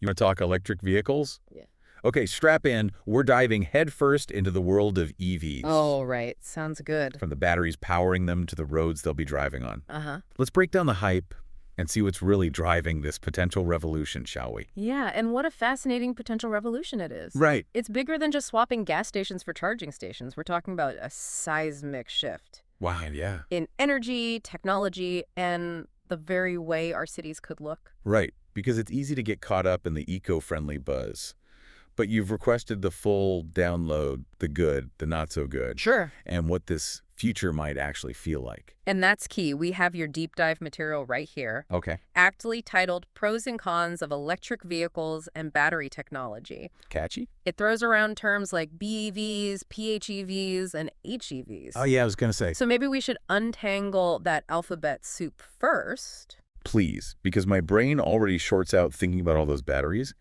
You want to talk electric vehicles? Yeah. Okay, strap in. We're diving headfirst into the world of EVs. Oh, right. Sounds good. From the batteries powering them to the roads they'll be driving on. Uh-huh. Let's break down the hype and see what's really driving this potential revolution, shall we? Yeah, and what a fascinating potential revolution it is. Right. It's bigger than just swapping gas stations for charging stations. We're talking about a seismic shift Wow, yeah. in energy, technology, and the very way our cities could look. Right, because it's easy to get caught up in the eco-friendly buzz. But you've requested the full download, the good, the not so good, Sure. and what this future might actually feel like. And that's key. We have your deep dive material right here, Okay. aptly titled Pros and Cons of Electric Vehicles and Battery Technology. Catchy? It throws around terms like BEVs, PHEVs, and HEVs. Oh, yeah, I was going to say, So maybe we should untangle that alphabet soup first. please, because my brain already shorts out thinking about all those batteries.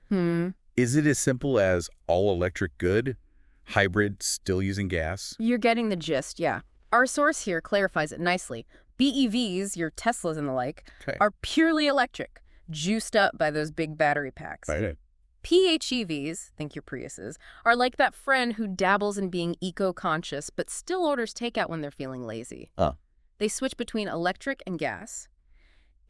Is it as simple as all-electric good, hybrid still using gas? You're getting the gist, yeah. Our source here clarifies it nicely. BEVs, your Teslas and the like, Okay. are purely electric, juiced up by those big battery packs. Right. PHEVs, think your Priuses, are like that friend who dabbles in being eco-conscious but still orders takeout when they're feeling lazy. Oh. They switch between electric and gas.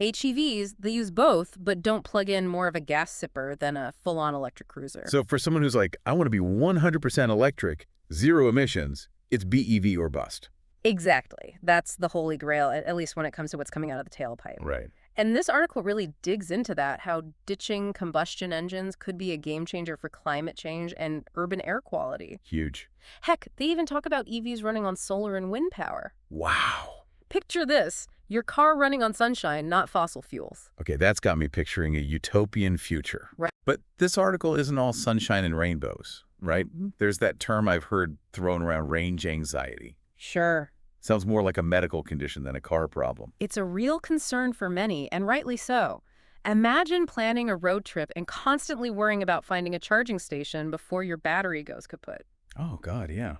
HEVs, they use both, but don't plug in more of a gas sipper than a full-on electric cruiser. So for someone who's like, I want to be 100% electric, zero emissions, it's BEV or bust. Exactly. That's the holy grail, at least when it comes to what's coming out of the tailpipe. Right. And this article really digs into that, how ditching combustion engines could be a game changer for climate change and urban air quality. Huge. Heck, they even talk about EVs running on solar and wind power. Wow. Picture this, your car running on sunshine, not fossil fuels. Okay, that's got me picturing a utopian future. Right. But this article isn't all sunshine and rainbows, right? There's that term I've heard thrown around, range anxiety. Sure. Sounds more like a medical condition than a car problem. It's a real concern for many, and rightly so. Imagine planning a road trip and constantly worrying about finding a charging station before your battery goes kaput. Oh, God, yeah.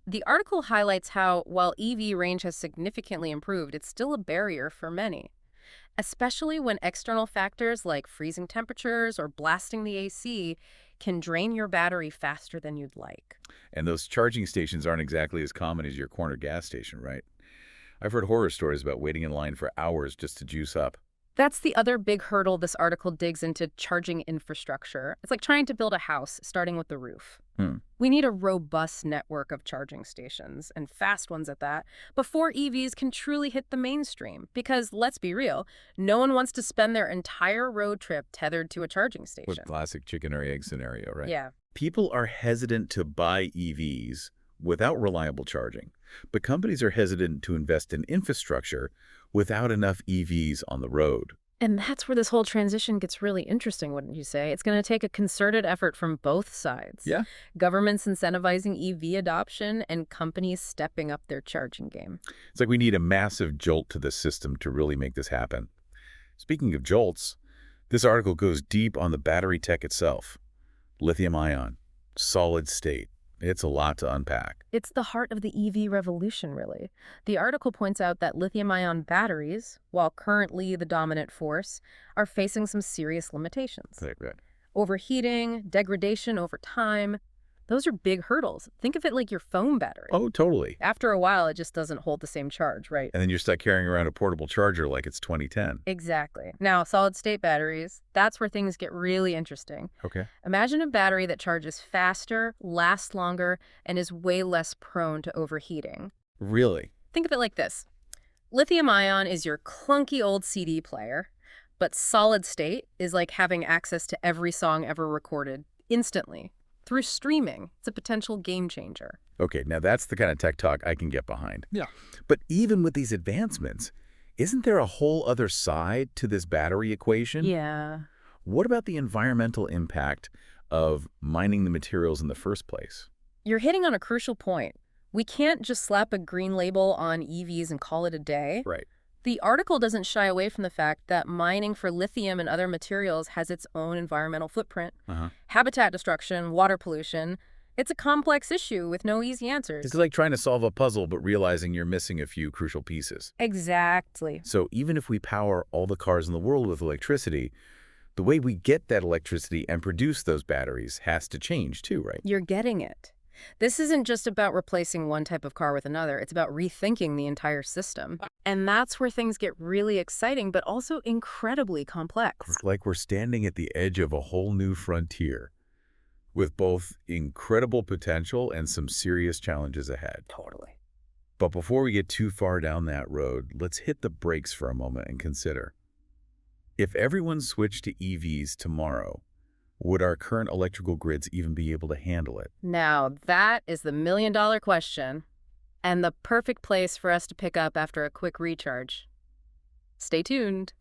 The article highlights how, while EV range has significantly improved, it's still a barrier for many, especially when external factors like freezing temperatures or blasting the AC can drain your battery faster than you'd like. And those charging stations aren't exactly as common as your corner gas station, right? I've heard horror stories about waiting in line for hours just to juice up. That's the other big hurdle this article digs into: charging infrastructure. It's like trying to build a house, starting with the roof. We need a robust network of charging stations, and fast ones at that, before EVs can truly hit the mainstream. Because, let's be real, no one wants to spend their entire road trip tethered to a charging station. With classic chicken or egg scenario, right? Yeah. People are hesitant to buy EVs without reliable charging, but companies are hesitant to invest in infrastructure without enough EVs on the road. And that's where this whole transition gets really interesting, wouldn't you say? It's going to take a concerted effort from both sides. Yeah. Governments incentivizing EV adoption and companies stepping up their charging game. It's like we need a massive jolt to the system to really make this happen. Speaking of jolts, this article goes deep on the battery tech itself. Lithium-ion, solid state. It's a lot to unpack. It's the heart of the EV revolution, really. The article points out that lithium-ion batteries, while currently the dominant force, are facing some serious limitations. Right. Overheating, degradation over time, those are big hurdles. Think of it like your phone battery. Oh, totally. After a while, it just doesn't hold the same charge, right? And then you're stuck carrying around a portable charger like it's 2010. Exactly. Now, solid-state batteries, that's where things get really interesting. Okay. Imagine a battery that charges faster, lasts longer, and is way less prone to overheating. Really? Think of it like this. Lithium-ion is your clunky old CD player, but solid-state is like having access to every song ever recorded instantly. Through streaming. It's a potential game changer. Okay, now that's the kind of tech talk I can get behind. Yeah. But even with these advancements, isn't there a whole other side to this battery equation? Yeah. What about the environmental impact of mining the materials in the first place? You're hitting on a crucial point. We can't just slap a green label on EVs and call it a day. Right. The article doesn't shy away from the fact that mining for lithium and other materials has its own environmental footprint. Habitat destruction, water pollution. It's a complex issue with no easy answers. It's like trying to solve a puzzle but realizing you're missing a few crucial pieces. Exactly. So even if we power all the cars in the world with electricity, The way we get that electricity and produce those batteries has to change too, right? You're getting it. This isn't just about replacing one type of car with another. It's about rethinking the entire system. And that's where things get really exciting, but also incredibly complex. It's like we're standing at the edge of a whole new frontier with both incredible potential and some serious challenges ahead. Totally. But before we get too far down that road, let's hit the brakes for a moment and consider. If everyone switched to EVs tomorrow, would our current electrical grids even be able to handle it? Now, that is the million-dollar question, and the perfect place for us to pick up after a quick recharge. Stay tuned.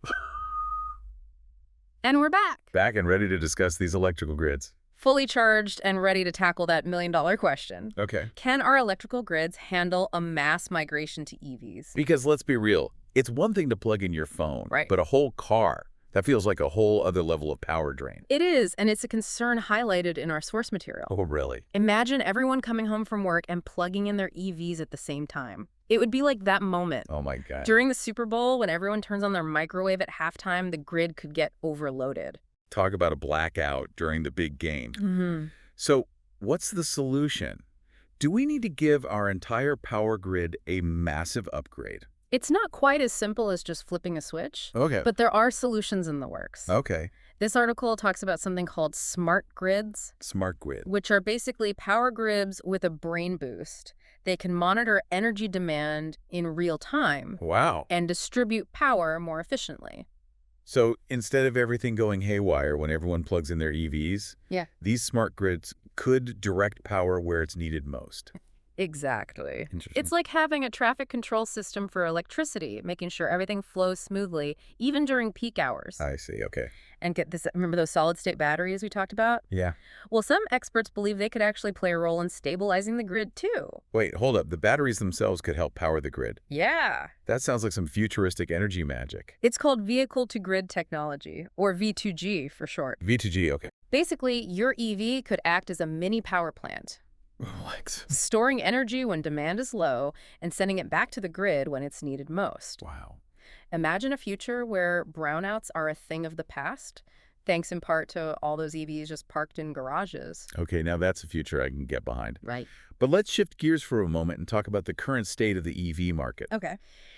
And we're back. Back and ready to discuss these electrical grids. Fully charged and ready to tackle that million-dollar question. Okay. Can our electrical grids handle a mass migration to EVs? Because let's be real, it's one thing to plug in your phone, Right. but a whole car, that feels like a whole other level of power drain. It is, and it's a concern highlighted in our source material. Oh, really? Imagine everyone coming home from work and plugging in their EVs at the same time. It would be like that moment. Oh, my God. During the Super Bowl, when everyone turns on their microwave at halftime, the grid could get overloaded. Talk about a blackout during the big game. So what's the solution? Do we need to give our entire power grid a massive upgrade? It's not quite as simple as just flipping a switch, Okay. but there are solutions in the works. Okay. This article talks about something called smart grids, Smart grid. which are basically power grids with a brain boost. They can monitor energy demand in real time Wow. and distribute power more efficiently. So instead of everything going haywire when everyone plugs in their EVs, Yeah. these smart grids could direct power where it's needed most. Exactly. Interesting. It's like having a traffic control system for electricity, making sure everything flows smoothly, even during peak hours. I see. Okay. And get this, remember those solid-state batteries we talked about? Yeah. Well, some experts believe they could actually play a role in stabilizing the grid, too. Wait, hold up. The batteries themselves could help power the grid. Yeah. That sounds like some futuristic energy magic. It's called vehicle-to-grid technology, or V2G for short. V2G, okay. Basically, your EV could act as a mini power plant, Relax. storing energy when demand is low and sending it back to the grid when it's needed most. Wow. Imagine a future where brownouts are a thing of the past, thanks in part to all those EVs just parked in garages. Okay, now that's a future I can get behind. Right. But let's shift gears for a moment and talk about the current state of the EV market. Okay.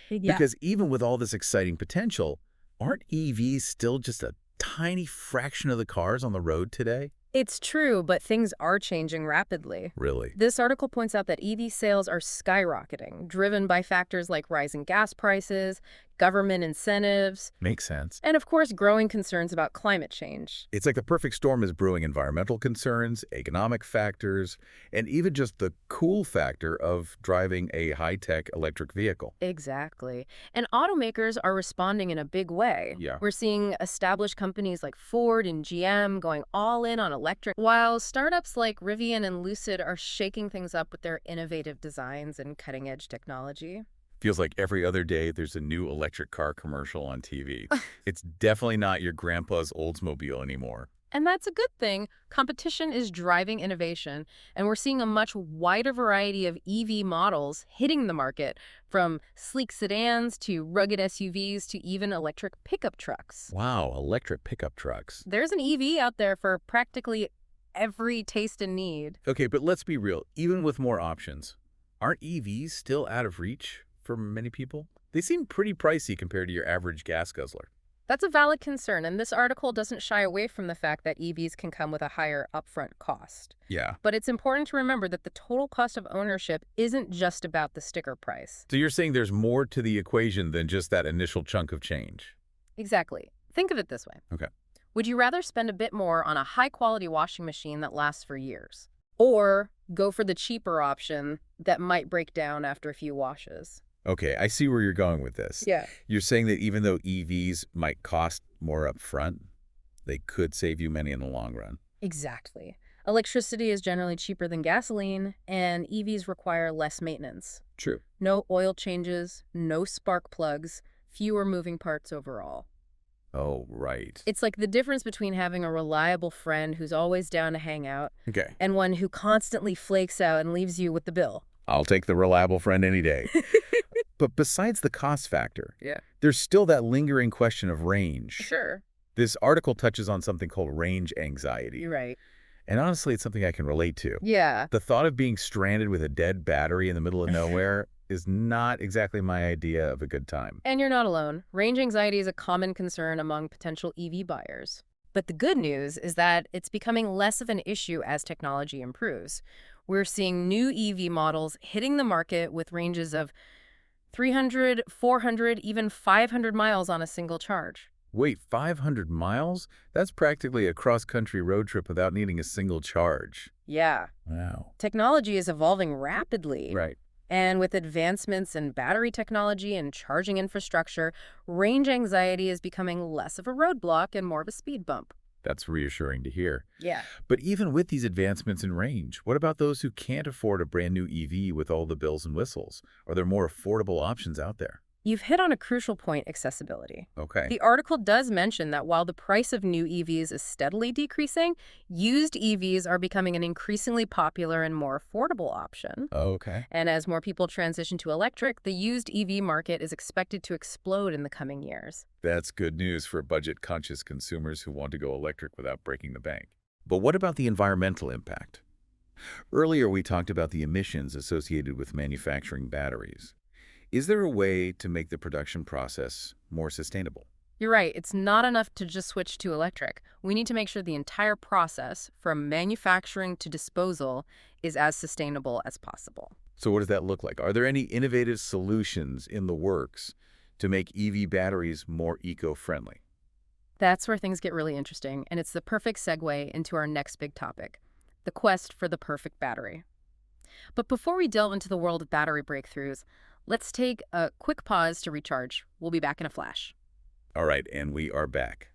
Yeah. Because even with all this exciting potential, aren't EVs still just a tiny fraction of the cars on the road today? It's true, but things are changing rapidly. Really? This article points out that EV sales are skyrocketing, driven by factors like rising gas prices, government incentives, Makes sense. and of course, growing concerns about climate change. It's like the perfect storm is brewing: environmental concerns, economic factors, and even just the cool factor of driving a high-tech electric vehicle. Exactly. And automakers are responding in a big way. Yeah. We're seeing established companies like Ford and GM going all in on electric, while startups like Rivian and Lucid are shaking things up with their innovative designs and cutting-edge technology. Feels like every other day there's a new electric car commercial on TV. It's definitely not your grandpa's Oldsmobile anymore. And that's a good thing. Competition is driving innovation, and we're seeing a much wider variety of EV models hitting the market, from sleek sedans to rugged SUVs to even electric pickup trucks. Wow, electric pickup trucks. There's an EV out there for practically every taste and need. Okay, but let's be real. Even with more options, aren't EVs still out of reach for many people? They seem pretty pricey compared to your average gas guzzler. That's a valid concern, and this article doesn't shy away from the fact that EVs can come with a higher upfront cost. Yeah. But it's important to remember that the total cost of ownership isn't just about the sticker price. So you're saying there's more to the equation than just that initial chunk of change? Exactly. Think of it this way. Okay. Would you rather spend a bit more on a high-quality washing machine that lasts for years? Or go for the cheaper option that might break down after a few washes? Okay, I see where you're going with this. Yeah. You're saying that even though EVs might cost more up front, they could save you money in the long run. Exactly. Electricity is generally cheaper than gasoline, and EVs require less maintenance. True. No oil changes, no spark plugs, fewer moving parts overall. Oh, right. It's like the difference between having a reliable friend who's always down to hang out Okay. and one who constantly flakes out and leaves you with the bill. I'll take the reliable friend any day. But besides the cost factor, Yeah. there's still that lingering question of range. Sure. This article touches on something called range anxiety. You're right. And honestly, it's something I can relate to. Yeah. The thought of being stranded with a dead battery in the middle of nowhere is not exactly my idea of a good time. And you're not alone. Range anxiety is a common concern among potential EV buyers. But the good news is that it's becoming less of an issue as technology improves. We're seeing new EV models hitting the market with ranges of 300, 400, even 500 miles on a single charge. Wait, 500 miles? That's practically a cross-country road trip without needing a single charge. Yeah. Wow. Technology is evolving rapidly. Right. And with advancements in battery technology and charging infrastructure, range anxiety is becoming less of a roadblock and more of a speed bump. That's reassuring to hear. Yeah. But even with these advancements in range, what about those who can't afford a brand new EV with all the bells and whistles? Are there more affordable options out there? You've hit on a crucial point: accessibility. Okay. The article does mention that while the price of new EVs is steadily decreasing, used EVs are becoming an increasingly popular and more affordable option. Okay. And as more people transition to electric, the used EV market is expected to explode in the coming years. That's good news for budget-conscious consumers who want to go electric without breaking the bank. But what about the environmental impact? Earlier, we talked about the emissions associated with manufacturing batteries. Is there a way to make the production process more sustainable? You're right, it's not enough to just switch to electric. We need to make sure the entire process, from manufacturing to disposal, is as sustainable as possible. So what does that look like? Are there any innovative solutions in the works to make EV batteries more eco-friendly? That's where things get really interesting, and it's the perfect segue into our next big topic: the quest for the perfect battery. But before we delve into the world of battery breakthroughs, let's take a quick pause to recharge. We'll be back in a flash. All right, and we are back,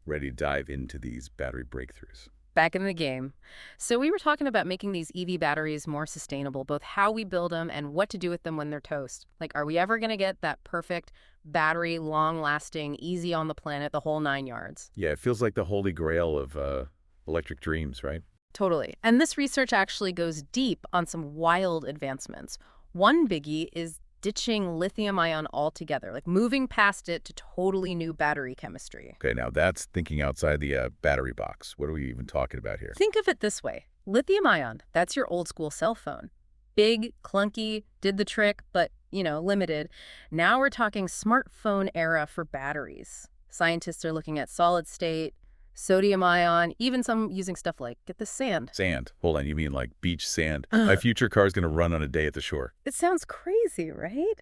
ready to dive into these battery breakthroughs. Back in the game. So we were talking about making these EV batteries more sustainable, both how we build them and what to do with them when they're toast. Like, are we ever going to get that perfect battery, long-lasting, easy on the planet, the whole 9 yards? Yeah, it feels like the holy grail of electric dreams, right? Totally. And this research actually goes deep on some wild advancements. One biggie is ditching lithium-ion altogether, like moving past it to totally new battery chemistry. Okay, now that's thinking outside the battery box. What are we even talking about here? Think of it this way. Lithium-ion, that's your old-school cell phone. Big, clunky, did the trick, but, limited. Now we're talking smartphone era for batteries. Scientists are looking at solid-state, sodium-ion, even some using stuff like, get the sand. Sand. Hold on, you mean like beach sand? My future car is going to run on a day at the shore. It sounds crazy, right?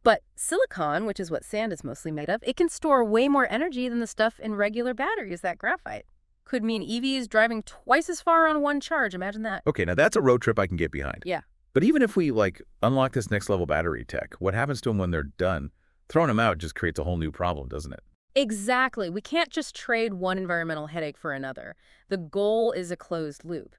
But silicon, which is what sand is mostly made of, it can store way more energy than the stuff in regular batteries, that graphite. Could mean EVs driving twice as far on one charge. Imagine that. Okay, now that's a road trip I can get behind. Yeah. But even if we, unlock this next level battery tech, what happens to them when they're done? Throwing them out just creates a whole new problem, doesn't it? Exactly. We can't just trade one environmental headache for another. The goal is a closed loop.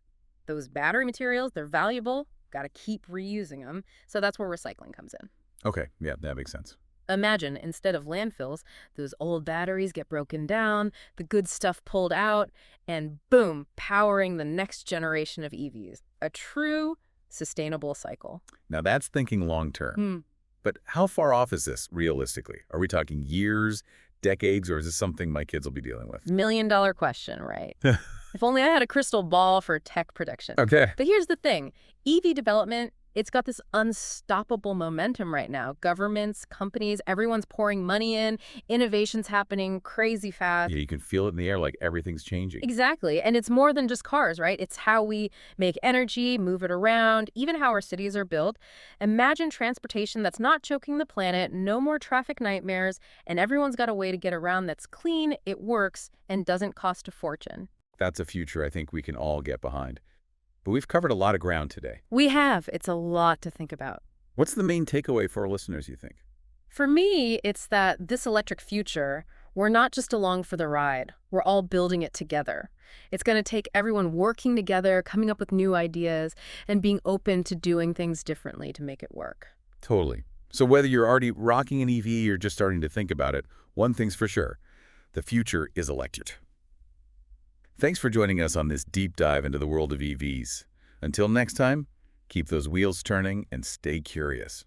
Those battery materials, they're valuable. Got to keep reusing them. So that's where recycling comes in. Okay, yeah, that makes sense. Imagine, instead of landfills, those old batteries get broken down, the good stuff pulled out, and boom, powering the next generation of EVs. A true sustainable cycle. Now that's thinking long term. But how far off is this, realistically? Are we talking years, decades, or is this something my kids will be dealing with? $1 million question, right? If only I had a crystal ball for tech prediction. Okay. But here's the thing. EV development, it's got this unstoppable momentum right now. Governments, companies, everyone's pouring money in. Innovation's happening crazy fast. Yeah, you can feel it in the air like everything's changing. Exactly. And it's more than just cars, right? It's how we make energy, move it around, even how our cities are built. Imagine transportation that's not choking the planet, no more traffic nightmares, and everyone's got a way to get around that's clean, it works, and doesn't cost a fortune. That's a future I think we can all get behind. But we've covered a lot of ground today. We have. It's a lot to think about. What's the main takeaway for our listeners, you think? For me, it's that this electric future, we're not just along for the ride. We're all building it together. It's going to take everyone working together, coming up with new ideas, and being open to doing things differently to make it work. Totally. So whether you're already rocking an EV or just starting to think about it, one thing's for sure. The future is electric. Thanks for joining us on this deep dive into the world of EVs. Until next time, keep those wheels turning and stay curious.